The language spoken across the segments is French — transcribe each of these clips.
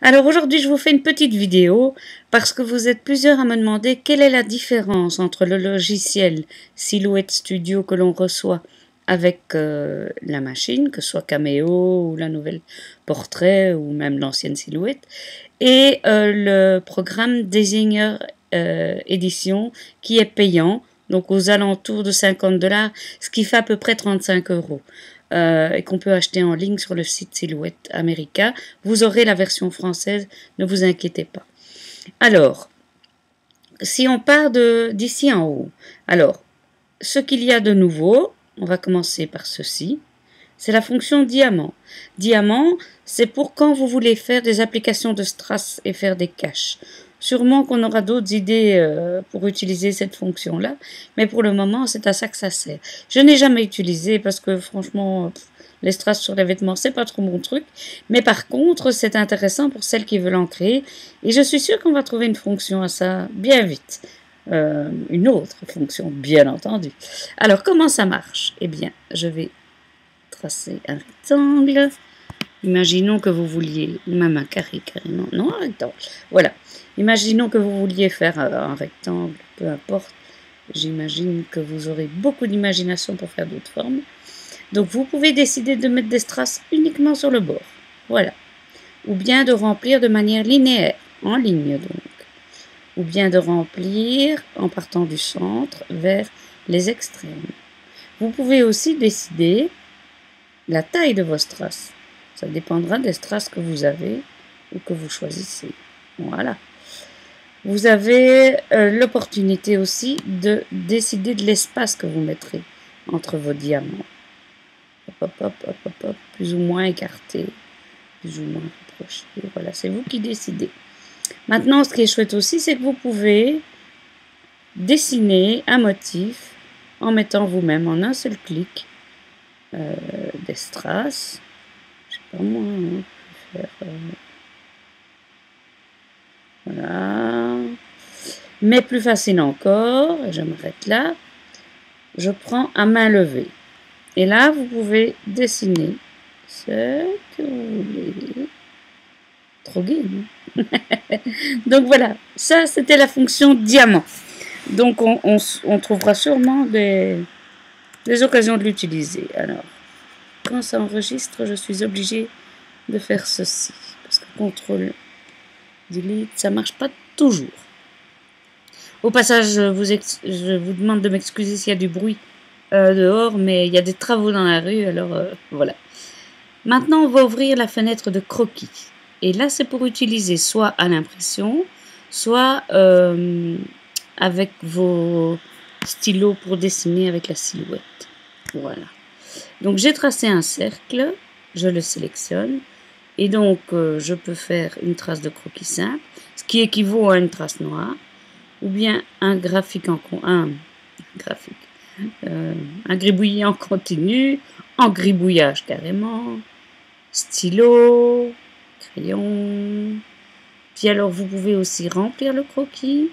Alors aujourd'hui, je vous fais une petite vidéo parce que vous êtes plusieurs à me demander quelle est la différence entre le logiciel Silhouette Studio que l'on reçoit avec la machine, que ce soit Cameo ou la nouvelle Portrait ou même l'ancienne Silhouette, et le programme Designer Edition qui est payant, donc aux alentours de 50 $, ce qui fait à peu près 35 €. Et qu'on peut acheter en ligne sur le site Silhouette America. Vous aurez la version française, ne vous inquiétez pas. Alors, si on part d'ici en haut, alors, ce qu'il y a de nouveau, on va commencer par ceci, c'est la fonction diamant. Diamant, c'est pour quand vous voulez faire des applications de strass et faire des caches. Sûrement qu'on aura d'autres idées pour utiliser cette fonction-là, mais pour le moment, c'est à ça que ça sert. Je n'ai jamais utilisé parce que franchement, les strass sur les vêtements, c'est pas trop mon truc. Mais par contre, c'est intéressant pour celles qui veulent en créer. Et je suis sûre qu'on va trouver une fonction à ça bien vite. Une autre fonction, bien entendu. Alors, comment ça marche? Eh bien, je vais tracer un rectangle. Imaginons que vous vouliez, même un carré carrément, non un rectangle, voilà. Imaginons que vous vouliez faire un rectangle, peu importe. J'imagine que vous aurez beaucoup d'imagination pour faire d'autres formes. Donc vous pouvez décider de mettre des strass uniquement sur le bord, voilà. Ou bien de remplir de manière linéaire, en ligne donc. Ou bien de remplir en partant du centre vers les extrêmes. Vous pouvez aussi décider la taille de vos strass. Ça dépendra des strass que vous avez ou que vous choisissez. Voilà. Vous avez l'opportunité aussi de décider de l'espace que vous mettrez entre vos diamants. Hop, hop, hop, hop, hop, hop, plus ou moins écarté, plus ou moins rapproché. Voilà, c'est vous qui décidez. Maintenant, ce qui est chouette aussi, c'est que vous pouvez dessiner un motif en mettant vous-même en un seul clic des strass. Je sais pas moi, hein, je vais faire, voilà. Mais plus facile encore, je m'arrête là, je prends à main levée. Et là, vous pouvez dessiner ce que vous voulez. Trop gai, non? Donc voilà, ça c'était la fonction diamant. Donc on trouvera sûrement des occasions de l'utiliser. Alors, quand ça enregistre, je suis obligée de faire ceci. Parce que CTRL delete, ça marche pas toujours. Au passage, je vous demande de m'excuser s'il y a du bruit dehors, mais il y a des travaux dans la rue, alors voilà. Maintenant, on va ouvrir la fenêtre de croquis. Et là, c'est pour utiliser soit à l'impression, soit avec vos stylos pour dessiner avec la silhouette. Voilà. Donc, j'ai tracé un cercle, je le sélectionne, et donc je peux faire une trace de croquis simple, ce qui équivaut à une trace noire, ou bien un graphique un gribouillis en continu, en gribouillage carrément, stylo, crayon. Puis alors vous pouvez aussi remplir le croquis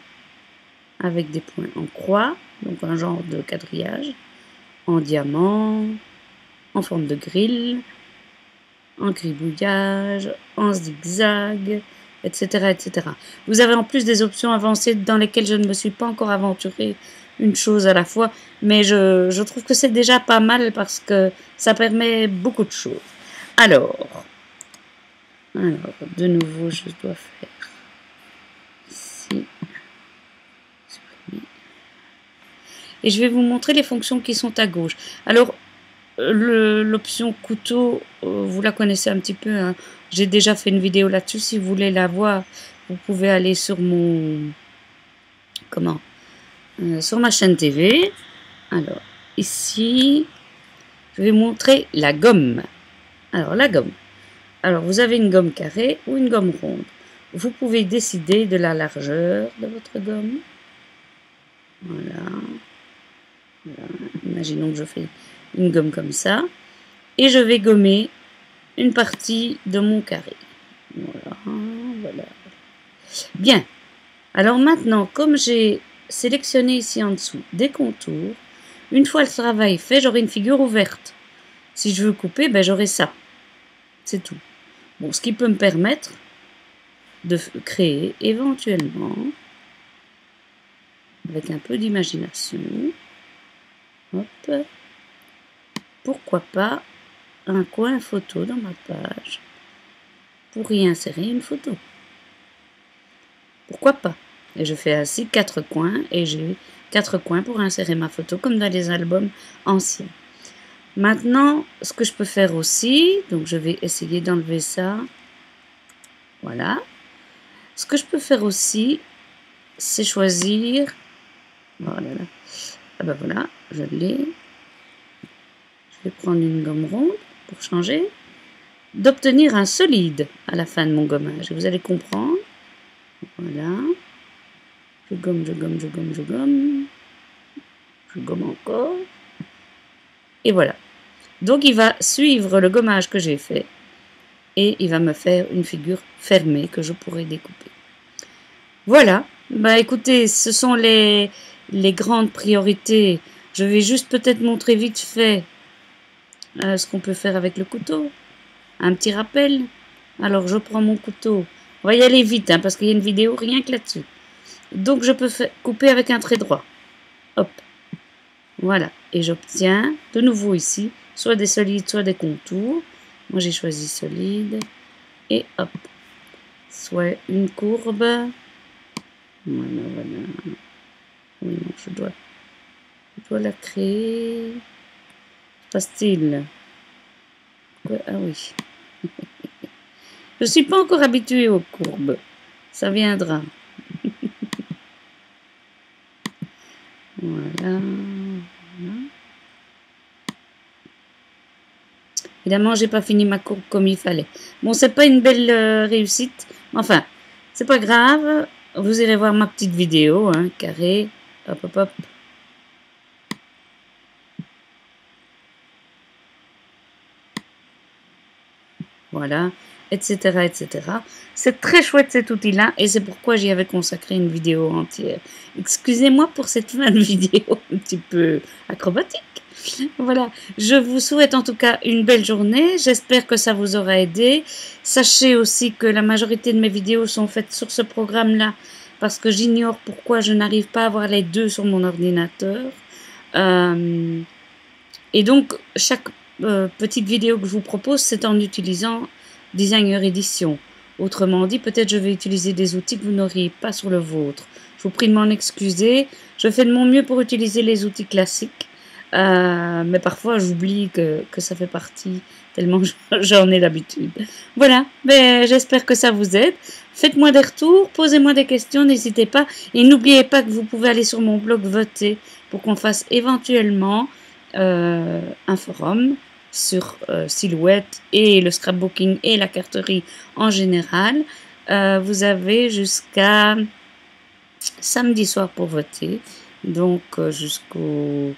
avec des points en croix, donc un genre de quadrillage, en diamant, en forme de grille, en gribouillage, en zigzag, etc., etc. Vous avez en plus des options avancées dans lesquelles je ne me suis pas encore aventurée une chose à la fois, mais je trouve que c'est déjà pas mal parce que ça permet beaucoup de choses. Alors, de nouveau, je dois faire ici. Et je vais vous montrer les fonctions qui sont à gauche. Alors, l'option couteau, vous la connaissez un petit peu, hein. J'ai déjà fait une vidéo là-dessus. Si vous voulez la voir, vous pouvez aller sur mon... sur ma chaîne TV. Alors, ici, je vais vous montrer la gomme. Alors, la gomme. Alors, vous avez une gomme carrée ou une gomme ronde. Vous pouvez décider de la largeur de votre gomme. Voilà. Voilà. Imaginons que je fais une gomme comme ça. Et je vais gommer une partie de mon carré. Voilà, voilà. Bien. Alors maintenant, comme j'ai sélectionné ici en dessous des contours, une fois le travail fait, j'aurai une figure ouverte. Si je veux couper, ben j'aurai ça. C'est tout. Bon, ce qui peut me permettre de créer éventuellement, avec un peu d'imagination, hop, pourquoi pas un coin photo dans ma page pour y insérer une photo. Pourquoi pas? Et je fais ainsi 4 coins et j'ai 4 coins pour insérer ma photo comme dans les albums anciens. Maintenant, ce que je peux faire aussi, donc je vais essayer d'enlever ça. Voilà. Ce que je peux faire aussi, c'est choisir. Voilà. Ah ben voilà, je l'ai. Je vais prendre une gomme ronde pour changer. D'obtenir un solide à la fin de mon gommage. Vous allez comprendre. Voilà. Je gomme, je gomme, je gomme, je gomme. Je gomme encore. Et voilà. Donc il va suivre le gommage que j'ai fait. Et il va me faire une figure fermée que je pourrai découper. Voilà. Bah écoutez, ce sont les grandes priorités. Je vais juste peut-être montrer vite fait ce qu'on peut faire avec le couteau. Un petit rappel. Alors je prends mon couteau. On va y aller vite hein, parce qu'il y a une vidéo rien que là-dessus. Donc je peux couper avec un trait droit. Hop. Voilà. Et j'obtiens de nouveau ici soit des solides, soit des contours. Moi j'ai choisi solide. Et hop. Soit une courbe. Voilà, voilà. Oui, non, je dois la créer. Passe-t-il? Ah oui. Je ne suis pas encore habituée aux courbes. Ça viendra. Voilà. Évidemment, j'ai pas fini ma courbe comme il fallait. Bon, c'est pas une belle réussite. Enfin, c'est pas grave. Vous irez voir ma petite vidéo, hein, carré. Hop, hop, hop. Voilà, etc., etc. C'est très chouette cet outil-là et c'est pourquoi j'y avais consacré une vidéo entière. Excusez-moi pour cette fin de vidéo un petit peu acrobatique. Voilà, je vous souhaite en tout cas une belle journée. J'espère que ça vous aura aidé. Sachez aussi que la majorité de mes vidéos sont faites sur ce programme-là parce que j'ignore pourquoi je n'arrive pas à avoir les deux sur mon ordinateur. Et donc, chaque petite vidéo que je vous propose, c'est en utilisant Designer Edition. Autrement dit, peut-être je vais utiliser des outils que vous n'auriez pas sur le vôtre. Je vous prie de m'en excuser. Je fais de mon mieux pour utiliser les outils classiques. Mais parfois, j'oublie que ça fait partie, tellement j'en ai l'habitude. Voilà, mais j'espère que ça vous aide. Faites-moi des retours, posez-moi des questions, n'hésitez pas. Et n'oubliez pas que vous pouvez aller sur mon blog voter pour qu'on fasse éventuellement un forum sur Silhouette et le scrapbooking et la carterie en général. Vous avez jusqu'à samedi soir pour voter, donc jusqu'au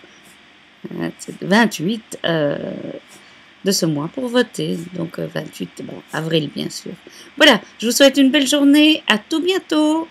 28 de ce mois pour voter, donc 28 avril bien sûr. Voilà, je vous souhaite une belle journée, à tout bientôt.